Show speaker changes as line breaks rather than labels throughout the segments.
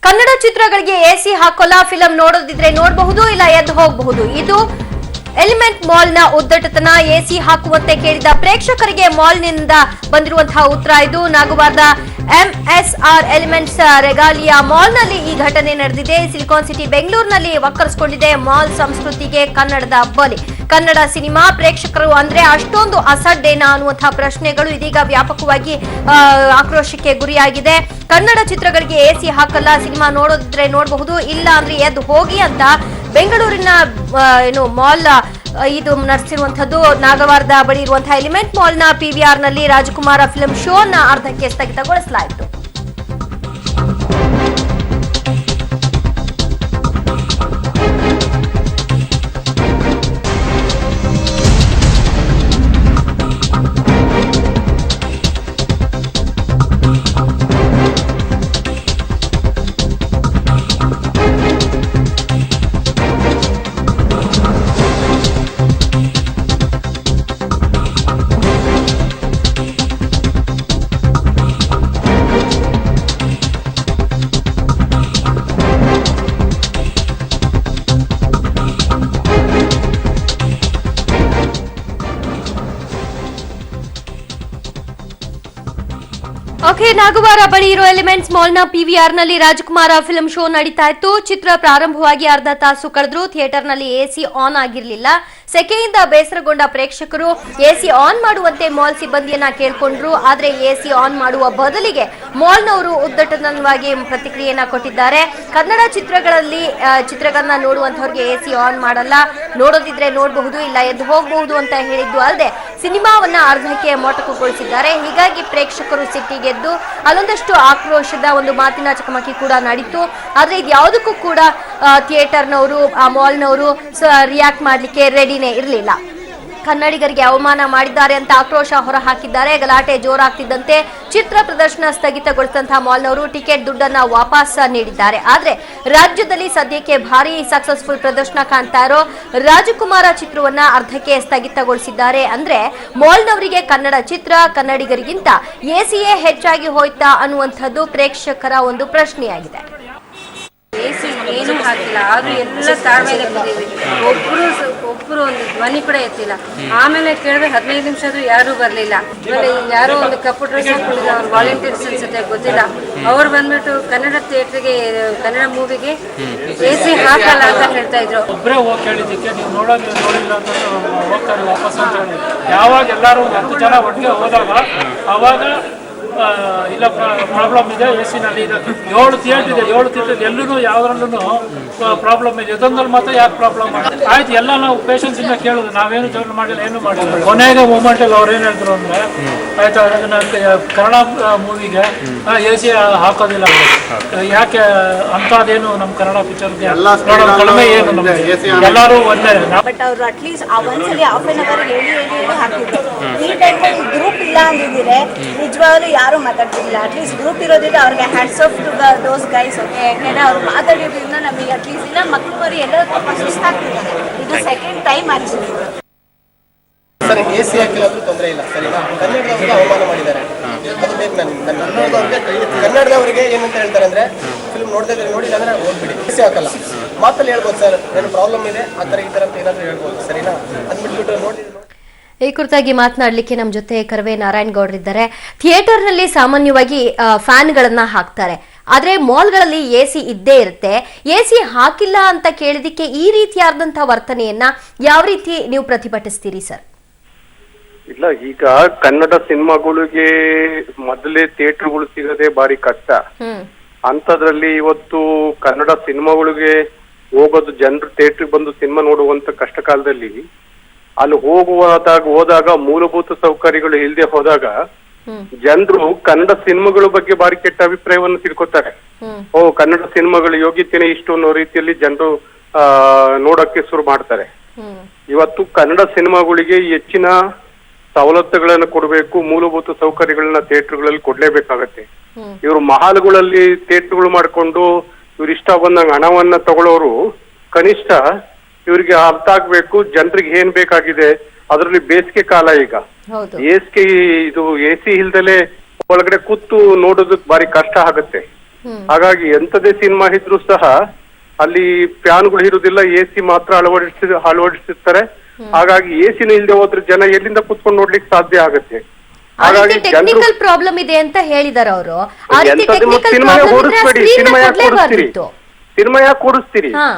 ಕನ್ನಡ ಚಿತ್ರಗಳಿಗೆ ಎಸಿ ಹಾಕೋಲ್ಲ, ಫಿಲಂ ನೋಡೋದಿದ್ರೆ ನೋಡಬಹುದು, ಇಲ್ಲ ಎದ್ದು ಹೋಗಬಹುದು. ಇದು ಎಲಿಮೆಂಟ್ ಮಾಲ್ ನ ಉದ್ದಟತನ. ಎಸಿ ಹಾಕುವಂತೆ ಕೇಳಿದ ಪ್ರೇಕ್ಷಕರಿಗೆ ಮಾಲ್ನಿಂದ ಬಂದಿರುವಂತಹ ಉತ್ತರ ಇದು. ನಾಗವಾರದ ಎಂಎಸ್ಆರ್ ಎಲಿಮೆಂಟ್ಸ್ ರೆಗಾಲಿಯಾ ಮಾಲ್ನಲ್ಲಿ ಈ ಘಟನೆ ನಡೆದಿದೆ. ಸಿಲಿಕಾನ್ ಸಿಟಿ ಬೆಂಗಳೂರಿನಲ್ಲಿ ವಕ್ಕರಿಸಿಕೊಂಡಿದೆ ಮಾಲ್ ಸಂಸ್ಕೃತಿಗೆ ಕನ್ನಡದ ಬಲಿ. ಕನ್ನಡ ಸಿನಿಮಾ ಪ್ರೇಕ್ಷಕರು ಅಂದ್ರೆ ಅಷ್ಟೊಂದು ಅಸಡ್ಡೇನಾ ಅನ್ನುವಂತಹ ಪ್ರಶ್ನೆಗಳು ಇದೀಗ ವ್ಯಾಪಕವಾಗಿ ಆಕ್ರೋಶಕ್ಕೆ ಗುರಿಯಾಗಿದೆ. ಕನ್ನಡ ಚಿತ್ರಗಳಿಗೆ ಎಸಿ ಹಾಕಲ್ಲ, ಸಿನಿಮಾ ನೋಡೋದಿದ್ರೆ ನೋಡಬಹುದು, ಇಲ್ಲ ಅಂದ್ರೆ ಎದ್ದು ಹೋಗಿ ಅಂತ ಬೆಂಗಳೂರಿನ ಮಾಲ್ ಇದು ನಡೆಸಿರುವಂತದ್ದು. ನಾಗವಾರದ ಬಳಿ ಇರುವಂತಹ ಎಲಿಮೆಂಟ್ ಮಾಲ್ ನ ಪಿವಿಆರ್ ನಲ್ಲಿ ರಾಜಕುಮಾರ ಫಿಲ್ಮ್ ಶೋ ನ ಅರ್ಧಕ್ಕೆ ಸ್ಥಗಿತಗೊಳಿಸಲಾಯಿತು. ನಾಗವಾರ ಬಳಿ ಇರೋ ಎಲಿಮೆಂಟ್ಸ್ ಮಾಲ್ನ ಪಿವಿಆರ್ ನಲ್ಲಿ ರಾಜಕುಮಾರ ಫಿಲ್ಮ್ ಶೋ ನಡೀತಾ ಇತ್ತು. ಚಿತ್ರ ಪ್ರಾರಂಭವಾಗಿ ಅರ್ಧ ತಾಸು ಕಳೆದ್ರು. ಥಿಯೇಟರ್ ನಲ್ಲಿ ಎಸಿ ಆನ್ ಆಗಿರಲಿಲ್ಲ. ಸೆಕೆಯಿಂದ ಬೇಸರಗೊಂಡ ಪ್ರೇಕ್ಷಕರು ಎಸಿ ಆನ್ ಮಾಡುವಂತೆ ಮಾಲ್ ಸಿಬ್ಬಂದಿಯನ್ನ ಕೇಳ್ಕೊಂಡ್ರು. ಆದ್ರೆ ಎಸಿ ಆನ್ ಮಾಡುವ ಬದಲಿಗೆ ಮಾಲ್ನವರು ಉದ್ದಟತನವಾಗಿ ಪ್ರತಿಕ್ರಿಯೆಯನ್ನ ಕೊಟ್ಟಿದ್ದಾರೆ. ಕನ್ನಡ ಚಿತ್ರಗಳನ್ನ ನೋಡುವಂತವ್ರಿಗೆ ಎಸಿ ಆನ್ ಮಾಡಲ್ಲ, ನೋಡೋದಿದ್ರೆ ನೋಡಬಹುದು, ಇಲ್ಲ ಎದ್ದು ಹೋಗಬಹುದು ಅಂತ ಹೇಳಿದ್ದು ಅಲ್ಲದೆ ಸಿನಿಮಾವನ್ನ ಅರ್ಧಕ್ಕೆ ಮೊಟಕುಗೊಳಿಸಿದ್ದಾರೆ. ಹೀಗಾಗಿ ಪ್ರೇಕ್ಷಕರು ಸಿಟ್ಟಿಗೆದ್ದು ಅಲ್ಲೊಂದಷ್ಟು ಆಕ್ರೋಶದ ಒಂದು ಮಾತಿನ ಚಕಮಕಿ ಕೂಡ ನಡೀತು. ಆದ್ರೆ ಇದ್ಯಾವುದಕ್ಕೂ ಕೂಡ ಥಿಯೇಟರ್ನವರು, ಆ ಮಾಲ್ನವರು ರಿಯಾಕ್ಟ್ ಮಾಡ್ಲಿಕ್ಕೆ ರೆಡಿನೇ ಇರಲಿಲ್ಲ. ಕನ್ನಡಿಗರಿಗೆ ಅವಮಾನ ಮಾಡಿದ್ದಾರೆ ಅಂತ ಆಕ್ರೋಶ ಹೊರಹಾಕಿದ್ದಾರೆ. ಗಲಾಟೆ ಜೋರಾಗ್ತಿದ್ದಂತೆ ಚಿತ್ರ ಪ್ರದರ್ಶನ ಸ್ಥಗಿತಗೊಳಿಸಿದಂತಹ ಮಾಲ್ನವರು ಟಿಕೆಟ್ ದುಡ್ಡನ್ನ ವಾಪಸ್ ನೀಡಿದ್ದಾರೆ. ಆದ್ರೆ ರಾಜ್ಯದಲ್ಲಿ ಸದ್ಯಕ್ಕೆ ಭಾರಿ ಸಕ್ಸಸ್ಫುಲ್ ಪ್ರದರ್ಶನ ಕಾಣ್ತಾ ಇರೋ ರಾಜಕುಮಾರ ಚಿತ್ರವನ್ನ ಅರ್ಧಕ್ಕೆ ಸ್ಥಗಿತಗೊಳಿಸಿದ್ದಾರೆ. ಅಂದ್ರೆ ಮಾಲ್ನವರಿಗೆ ಕನ್ನಡ ಚಿತ್ರ ಕನ್ನಡಿಗರಿಗಿಂತ ಎಸಿಯೇ ಹೆಚ್ಚಾಗಿ ಹೋಯ್ತಾ ಅನ್ನುವಂಥದ್ದು ಪ್ರೇಕ್ಷಕರ ಒಂದು ಪ್ರಶ್ನೆಯಾಗಿದೆ.
ಎಸಿ ಏನೂ ಹಾಕಿಲ್ಲ, ಆದ್ರೂ ಎಲ್ಲ ತಾಳ್ಮೆಯಿಂದ ಬಂದಿದ್ವಿ. ಒಬ್ರು ಒಂದು ಧ್ವನಿ ಕೂಡ ಎತ್ತಿಲ್ಲ. ಆಮೇಲೆ ಕೇಳಿದ್ರೆ 15 ನಿಮಿಷ ಆದ್ರೂ ಯಾರೂ ಬರಲಿಲ್ಲ. ಆಮೇಲೆ ಯಾರೋ ಒಂದು ಕಪ್ಪು ಡ್ರೆಸ್ ಹಾಕೊಂಡಿಲ್ಲ, ಅವ್ರು ವಾಲಂಟಿಯರ್ಸ್ ಅನ್ಸುತ್ತೆ, ಗೊತ್ತಿಲ್ಲ. ಅವ್ರು ಬಂದ್ಬಿಟ್ಟು ಕನ್ನಡ ಥಿಯೇಟರ್ಗೆ, ಕನ್ನಡ ಮೂವಿಗೆ ಎಸಿ ಹಾಕಲ್ಲ ಅಂತ ಹೇಳ್ತಾ ಇದ್ರು.
ಒಬ್ಬರೇ ಹೋಗಿ ಕೇಳಿದ್ದಕ್ಕೆ ನೀವು ನೋಡಿಲ್ಲ ಅಂತ ಹೋಗ್ತಾರೆ ವಾಪಸ್ ಅಂತ ಹೇಳಿ. ಯಾವಾಗ ಎಲ್ಲರೂ 10 ಜನ ಒಟ್ಟಿಗೆ ಹೋದಾಗ ಅವಾಗ ಇಲ್ಲ ಪ್ರಾಬ್ಲಮ್ ಇದೆ ಎಸಿನಲ್ಲಿ. ಇದು 7 ಥಿಯೇಟರ್ ಇದೆ, 7 ಥಿಯೇಟರ್ ಎಲ್ಲೂ ಯಾವ್ದ್ರಲ್ಲೂ ಪ್ರಾಬ್ಲಮ್ ಇದೆ. ಇದೊಂದಲ್ಲಿ ಮಾತ್ರ ಯಾಕೆ ಪ್ರಾಬ್ಲಮ್ ಮಾಡಿದೆ? ಆಯ್ತು, ಎಲ್ಲ ನಾವು ಪೇಷನ್ಸ್ ಇಂದ ಕೇಳಿದ್ರು, ನಾವೇನು ಜಗಳ ಮಾಡಿಲ್ಲ, ಏನು ಮಾಡಿಲ್ಲ. ಕೊನೆಗೆ ಮೂಮೆಂಟಲ್ಲಿ ಅವ್ರು ಏನು ಹೇಳಿದ್ರು ಅಂದ್ರೆ, ಆಯ್ತು ಅದನ್ನ ಕನ್ನಡ ಮೂವಿಗೆ ಎಸಿ ಹಾಕೋದಿಲ್ಲ, ಯಾಕೆ ಅಂತದೇನು ನಮ್ಮ ಕನ್ನಡ ಪಿಕ್ಚರ್ಗೆ ಕಡಿಮೆ ಏನು ಎಲ್ಲರೂ ಒಂದೇ.
ಬಟ್ ಅವರು ಅಟ್ಲೀಸ್ಟ್ ಒಂದ್ಸಲಿ ಹಾಫ್ ಅನ್ ಅವರ್ ಹೇಳಿ ಹಾಕಿದ್ರು. ಈ ಟೈಮ್ ಗ್ರೂಪ್ ಇಲ್ಲ ಅಂದಿದ್ರೆ ನಿಜವಾಗ್ಲೂ ಯಾರು ಮಾತಾಡ್ತಿಲ್ಲ. ಅಟ್ಲೀಸ್ಟ್ ಗ್ರೂಪ್ ಇರೋದ್ರಿಂದ ಅವ್ರಿಗೆ hats off to those guys. Okay, ಯಾಕೆಂದ್ರೆ ಅವ್ರು ಮಾತಾಡಿದ್ರಿಂದ ನಮಗೆ ಅಟ್ಲೀಸ್ಟ್ ಇಲ್ಲ ಮಕ್ಕಳು ಮರಿ ಎಲ್ಲ ತುಂಬ ಸುಸ್ತಾಗ್ತಿದ್ದಾರೆ. ಇದು ಸೆಕೆಂಡ್ ಟೈಮ್ ಆಗ್ತಿದೆ.
ಸರ್, ಎಸಿ ಹಾಕಿಲ್ಲ ಅಂದ್ರೂ ತೊಂದರೆ ಇಲ್ಲ, ಸರಿನಾ? ಕನ್ನಡದವರಿಗೆ ಅವಮಾನ ಮಾಡಿದ್ದಾರೆ. ಕನ್ನಡದವರಿಗೆ ಏನಂತ ಹೇಳ್ತಾರೆ ಅಂದ್ರೆ, ಫಿಲ್ಮ್ ನೋಡಿದ್ರೆ ನೋಡಿಲ್ಲ ಅಂದ್ರೆ ಹೋಗ್ಬಿಡಿ, ಎಸಿ ಹಾಕಲ್ಲ. ಮಾತಲ್ಲಿ ಹೇಳ್ಬೋದು ಸರ್, ಏನು ಪ್ರಾಬ್ಲಮ್ ಇದೆ ಆ ಥರ ಈ ಥರ ಅಂತ ಏನಾದರೂ ಹೇಳ್ಬೋದು, ಸರಿನಾ? ಅಂದ್ಬಿಟ್ಬಿಟ್ಟು ನೋಡಿದ್ರೆ
ಈ ಕುರಿತಾಗಿ ಮಾತನಾಡಲಿಕ್ಕೆ ನಮ್ಮ ಜೊತೆ ಕರವೇ ನಾರಾಯಣಗೌಡರಿದ್ದಾರೆ. ಥಿಯೇಟರ್ನಲ್ಲಿ ಸಾಮಾನ್ಯವಾಗಿ ಫ್ಯಾನ್ಗಳನ್ನ ಹಾಕ್ತಾರೆ, ಆದ್ರೆ ಮಾಲ್ಗಳಲ್ಲಿ ಎಸಿ ಇದ್ದೇ ಇರುತ್ತೆ. ಎಸಿ ಹಾಕಿಲ್ಲ ಅಂತ ಕೇಳಿದಕ್ಕೆ ಈ ರೀತಿಯಾದಂತಹ ವರ್ತನೆಯನ್ನ ಯಾವ ರೀತಿ ನೀವು ಪ್ರತಿಭಟಿಸ್ತೀರಿ ಸರ್?
ಇಲ್ಲ, ಈಗ ಕನ್ನಡ ಸಿನಿಮಾಗಳಿಗೆ ಮೊದಲೇ ಥಿಯೇಟರ್ಗಳು ಸಿಗದೆ ಬಾರಿ ಕಷ್ಟ. ಅಂತದ್ರಲ್ಲಿ ಇವತ್ತು ಕನ್ನಡ ಸಿನಿಮಾಗಳಿಗೆ ಹೋಗೋದು, ಜನರು ಥಿಯೇಟರ್ಗೆ ಬಂದು ಸಿನಿಮಾ ನೋಡುವಂತ ಕಷ್ಟ ಕಾಲದಲ್ಲಿ ಅಲ್ಲಿ ಹೋದಾಗ ಮೂಲಭೂತ ಸೌಕರ್ಯಗಳು ಇಲ್ಲದೆ ಹೋದಾಗ ಜನರು ಕನ್ನಡ ಸಿನಿಮಾಗಳ ಬಗ್ಗೆ ಬಾರಿ ಕೆಟ್ಟ ಅಭಿಪ್ರಾಯವನ್ನು ತಿಳ್ಕೊತಾರೆ. ಕನ್ನಡ ಸಿನಿಮಾಗಳ ಯೋಗ್ಯತೆನೇ ಇಷ್ಟು ಅನ್ನೋ ರೀತಿಯಲ್ಲಿ ಜನರು ನೋಡಕ್ಕೆ ಶುರು ಮಾಡ್ತಾರೆ. ಇವತ್ತು ಕನ್ನಡ ಸಿನಿಮಾಗಳಿಗೆ ಹೆಚ್ಚಿನ ಸವಲತ್ತುಗಳನ್ನು ಕೊಡಬೇಕು, ಮೂಲಭೂತ ಸೌಕರ್ಯಗಳನ್ನ ಥಿಯೇಟರ್ಗಳಲ್ಲಿ ಕೊಡ್ಲೇಬೇಕಾಗತ್ತೆ. ಇವರು ಮಹಾಲ್ಗಳಲ್ಲಿ ಥಿಯೇಟರ್ಗಳು ಮಾಡ್ಕೊಂಡು ಇವ್ರು ಇಷ್ಟ ಬಂದಂಗ ಹಣವನ್ನ ತಗೊಳ್ಳೋರು ಕನಿಷ್ಠ ಇವರಿಗೆ ಅರ್ಥ ಆಗ್ಬೇಕು ಜನರಿಗೆ ಏನ್ ಬೇಕಾಗಿದೆ. ಅದರಲ್ಲಿ ಬೇಸಿಗೆ ಕಾಲ ಈಗ,
ಹೌದು.
ಬೇಸಿಗೆ ಇದು AC ಇಲ್ದಲೆ ಒಳಗಡೆ ಕೂತು ನೋಡೋದಕ್ ಬಾರಿ ಕಷ್ಟ ಆಗುತ್ತೆ. ಹಾಗಾಗಿ ಎಂತದೇ ಸಿನಿಮಾ ಇದ್ರೂ ಸಹ ಅಲ್ಲಿ ಫ್ಯಾನ್ಗಳು ಇರುವುದಿಲ್ಲ, AC ಮಾತ್ರ ಅಳವಡಿಸಿರ್ತಾರೆ. ಹಾಗಾಗಿ AC ಇಲ್ದೆ ಹೋದ್ರೆ ಜನ ಎಲ್ಲಿಂದ ಕುತ್ಕೊಂಡು ನೋಡ್ಲಿಕ್ಕೆ ಸಾಧ್ಯ ಆಗುತ್ತೆ. ಹಾಗಾಗಿ
ಟೆಕ್ನಿಕಲ್ ಪ್ರಾಬ್ಲಮ್ ಇದೆ ಅಂತ ಹೇಳಿದಾರೆ ಅವರು. ಆ ರೀತಿ ಟೆಕ್ನಿಕಲ್
ಸಿನಿಮಾ
ಪ್ರಾಬ್ಲಮ್ ಇದ್ರೆ
ಓಡಿಸ್ಬೇಡಿ,
screen
ಸಿನಿಮಾ
ನ
ಯಾಕೆ ಓಡಿಸ್ತೀರಿ?
ಕೊಡ್ಲೇಬಾರ್ದಿತ್ತು.
ಸಿನಿಮಾ ಯಾಕೆ ಓಡಿಸ್ತೀರಿ?
ಹಾ.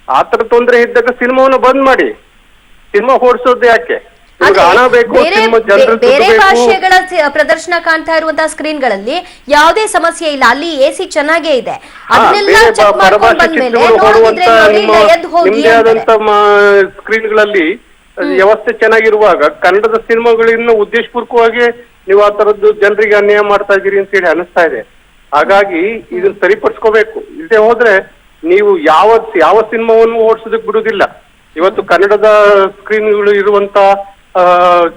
ಆತರ ತೊಂದ್ರೆ ಇದ್ದಾಗ ಸಿನಿಮಾವನ್ನು ಬಂದ್ ಮಾಡಿ. ಸಿನಿಮಾ ಓಡಿಸೋದು ಯಾಕೆ? ಇವಾಗ ಹಣ ಬೇಕು, ಸಿನಿಮಾ ಜನರು
ಬೇರೆ ಭಾಷೆಗಳ ಪ್ರದರ್ಶನ ಕಾಣ್ತಾ ಇರುವಂತಹ ಸ್ಕ್ರೀನ್ ಗಳಲ್ಲಿ ಯಾವುದೇ ಸಮಸ್ಯೆ ಇಲ್ಲ, ಅಲ್ಲಿ AC ಚೆನ್ನಾಗೇ ಇದೆ. ಅದನ್ನೆಲ್ಲ ಚೆಕ್ ಮಾಡ್ಕೊಂಡು ಬಂದ್ಮೇಲೆ ನೋಡಿದ್ರೆ ನೋಡಿ, ಇಲ್ಲ ಎದ್ದು ಹೋಗಿ
ನಿಮ್ದೇ ಆದಂತ ಸ್ಕ್ರೀನ್ ಗಳಲ್ಲಿ ವ್ಯವಸ್ಥೆ ಚೆನ್ನಾಗಿರುವಾಗ ಕನ್ನಡದ ಸಿನಿಮಾಗಳಿಂದ ಉದ್ದೇಶಪೂರ್ವಕವಾಗಿ ನೀವು ಆ ತರದ್ದು ಜನರಿಗೆ ಅನ್ಯಾಯ ಮಾಡ್ತಾ ಇದ್ದೀರಿ ಅಂತ ಹೇಳಿ ಅನಿಸ್ತಾ ಇದೆ. ಹಾಗಾಗಿ ಇದನ್ನ ಸರಿಪಡಿಸ್ಕೋಬೇಕು. ಇಲ್ಲದೆ ಹೋದ್ರೆ ನೀವು ಯಾವ ಸಿನಿಮಾವನ್ನು ಓಡಿಸೋದಕ್ಕೆ ಬಿಡುವುದಿಲ್ಲ. ಇವತ್ತು ಕನ್ನಡದ ಸ್ಕ್ರೀನ್ಗಳು ಇರುವಂತ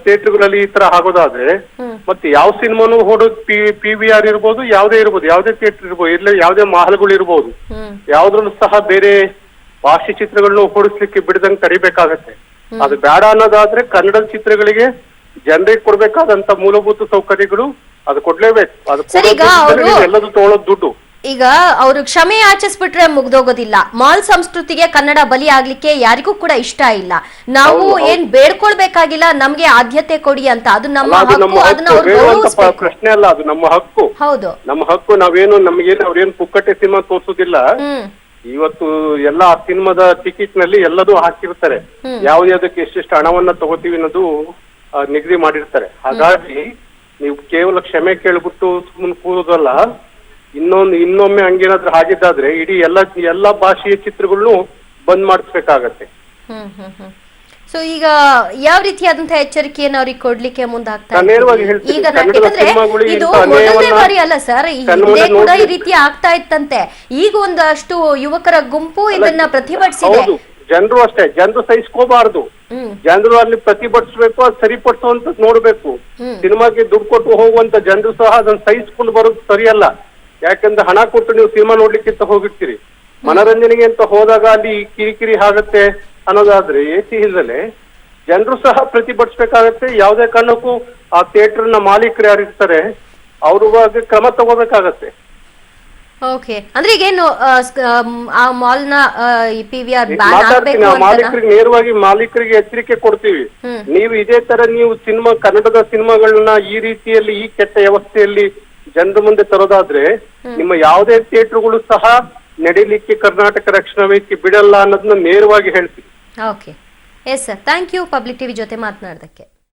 ಥಿಯೇಟರ್ಗಳಲ್ಲಿ ಈ ತರ ಆಗೋದಾದ್ರೆ ಮತ್ತೆ ಯಾವ ಸಿನಿಮಾನು ಓಡೋದು PVR ಇರ್ಬೋದು, ಯಾವುದೇ ಥಿಯೇಟರ್ ಇರ್ಬೋದು, ಇಲ್ಲ ಯಾವುದೇ ಮಾಲ್ಗಳು ಇರ್ಬೋದು, ಯಾವ್ದ್ರಲ್ಲೂ ಸಹ ಬೇರೆ ಭಾಷೆ ಚಿತ್ರಗಳನ್ನ ಓಡಿಸ್ಲಿಕ್ಕೆ ಬಿಡದಂಗೆ ತಡಿಬೇಕಾಗತ್ತೆ. ಅದು ಬೇಡ ಅನ್ನೋದಾದ್ರೆ ಕನ್ನಡದ ಚಿತ್ರಗಳಿಗೆ ಜನರಿಗೆ ಕೊಡ್ಬೇಕಾದಂತ ಮೂಲಭೂತ ಸೌಕರ್ಯಗಳು ಅದು ಕೊಡ್ಲೇಬೇಕು. ಅದು ಎಲ್ಲದೂ ತಗೊಳ್ಳೋದು ದುಡ್ಡು.
ಈಗ ಅವರು ಕ್ಷಮೆ ಯಾಚಿಸ್ಬಿಟ್ರೆ ಮುಗ್ದೋಗೋದಿಲ್ಲ. ಮಾಲ್ ಸಂಸ್ಕೃತಿಗೆ ಕನ್ನಡ ಬಲಿ ಆಗ್ಲಿಕ್ಕೆ ಯಾರಿಗೂ ಕೂಡ ಇಷ್ಟ ಇಲ್ಲ. ನಾವು ಏನ್ ಬೇಡ್ಕೊಳ್ಬೇಕಾಗಿಲ್ಲ, ನಮ್ಗೆ ಆದ್ಯತೆ ಕೊಡಿ ಅಂತ. ಅದು ನಮ್ಮ ಹಕ್ಕು, ಅದನ್ನ ಅವ್ರು ಗೌರವಿಸ್ಬೇಕು.
ಪ್ರಶ್ನೆ ಅಲ್ಲ, ಅದು ನಮ್ಮ ಹಕ್ಕು.
ಹೌದು,
ನಮ್ಮ ಹಕ್ಕು. ನಾವೇನು ನಮ್ಗೇನು ಅವ್ರೇನು ಪುಕ್ಕಟ್ಟೆ ಸಿನಿಮಾ ತೋರ್ಸೋದಿಲ್ಲ. ಇವತ್ತು ಎಲ್ಲಾ ಸಿನಿಮಾದ ಟಿಕೆಟ್ ನಲ್ಲಿ ಎಲ್ಲದೂ ಹಾಕಿರ್ತಾರೆ, ಯಾವ್ದಕ್ಕೆ ಎಷ್ಟೆಷ್ಟು ಹಣವನ್ನ ತಗೋತೀವಿ ಅನ್ನೋದು ನಿಗದಿ ಮಾಡಿರ್ತಾರೆ. ಹಾಗಾಗಿ ನೀವು ಕೇವಲ ಕ್ಷಮೆ ಕೇಳ್ಬಿಟ್ಟು ಸುಮ್ಮನೆ ಕೂರೋದಲ್ಲ, ಇನ್ನೊಮ್ಮೆ ಹಂಗೇನಾದ್ರೂ ಆಗಿದ್ದಾದ್ರೆ ಇಡೀ ಎಲ್ಲಾ ಭಾಷೆಯ ಚಿತ್ರಗಳನ್ನು ಬಂದ್ ಮಾಡಿಸ್ಬೇಕಾಗತ್ತೆ.
ಸೊ ಈಗ ಯಾವ ರೀತಿಯಾದಂತಹ ಎಚ್ಚರಿಕೆಯನ್ನು ಅವ್ರಿಗೆ ಕೊಡ್ಲಿಕ್ಕೆ ಮುಂದಾಗ್ತಾ
ನೇರವಾಗಿ ಹೇಳ್ತೀನಿ,
ಈಗ ಇದು ಮೊದಲನೇ ಬಾರಿ ಅಲ್ಲ ಸರ್, ಹಿಂದೆ ಕೂಡ ಈ ರೀತಿ ಆಗ್ತಾ ಇತ್ತಂತೆ. ಈಗ ಒಂದಷ್ಟು ಯುವಕರ ಗುಂಪು ಇದನ್ನ ಪ್ರತಿಭಟಿಸಿದೆ.
ಜನರು ಅಷ್ಟೇ, ಜನರು ಸಹಿಸ್ಕೋಬಾರ್ದು. ಜನರು ಅಲ್ಲಿ ಪ್ರತಿಭಟಿಸ್ಬೇಕು, ಅದು ಸರಿಪಡಿಸುವಂತ ನೋಡ್ಬೇಕು. ಸಿನಿಮಾಗೆ ದುಡ್ಡು ಕೊಟ್ಟು ಹೋಗುವಂತ ಜನರು ಸಹ ಅದನ್ನ ಸಹಿಸ್ಕೊಂಡು ಬರೋದು ಸರಿಯಲ್ಲ. ಯಾಕಂದ್ರೆ ಹಣ ಕೊಟ್ಟು ನೀವು ಸಿನಿಮಾ ನೋಡ್ಲಿಕ್ಕಿಂತ ಹೋಗಿರ್ತೀರಿ, ಮನರಂಜನೆಗೆ ಅಂತ ಹೋದಾಗ ಅಲ್ಲಿ ಕಿರಿಕಿರಿ ಆಗತ್ತೆ ಅನ್ನೋದಾದ್ರೆ AC ಇಲ್ದಲೆ ಜನರು ಸಹ ಪ್ರತಿಭಟಿಸ್ಬೇಕಾಗತ್ತೆ. ಯಾವುದೇ ಕಾರಣಕ್ಕೂ ಆ ಥಿಯೇಟರ್ ನ ಮಾಲೀಕರು ಯಾರಿರ್ತಾರೆ ಅವ್ರ ಬಗ್ಗೆ ಕ್ರಮ ತಗೋಬೇಕಾಗತ್ತೆ.
ಓಕೆ, ಅಂದ್ರೆ ಈಗೇನು ಆ ಮಾಲ್ ನ PVR ಬ್ಯಾನ್
ಮಾತಾಡ್ತೀನಿ, ಆ ಮಾಲೀಕರಿಗೆ ನೇರವಾಗಿ ಮಾಲೀಕರಿಗೆ ಎಚ್ಚರಿಕೆ ಕೊಡ್ತೀವಿ. ನೀವು ಇದೇ ತರ ನೀವು ಕನ್ನಡದ ಸಿನಿಮಾಗಳನ್ನ ಈ ರೀತಿಯಲ್ಲಿ ಈ ಕೆಟ್ಟ ವ್ಯವಸ್ಥೆಯಲ್ಲಿ ಜನರ ಮುಂದೆ ತರೋದಾದ್ರೆ ನಿಮ್ಮ ಯಾವುದೇ ಥಿಯೇಟರ್ಗಳು ಸಹ ನಡೀಲಿಕ್ಕೆ ಕರ್ನಾಟಕ ರಕ್ಷಣಾ ವೇದಿಕೆ ಬಿಡಲ್ಲ ಅನ್ನೋದನ್ನ ನೇರವಾಗಿ ಹೇಳ್ತೀವಿ.
Okay, yes sir, thank you public TV ಜೊತೆ ಮಾತನಾಡೋದಕ್ಕೆ.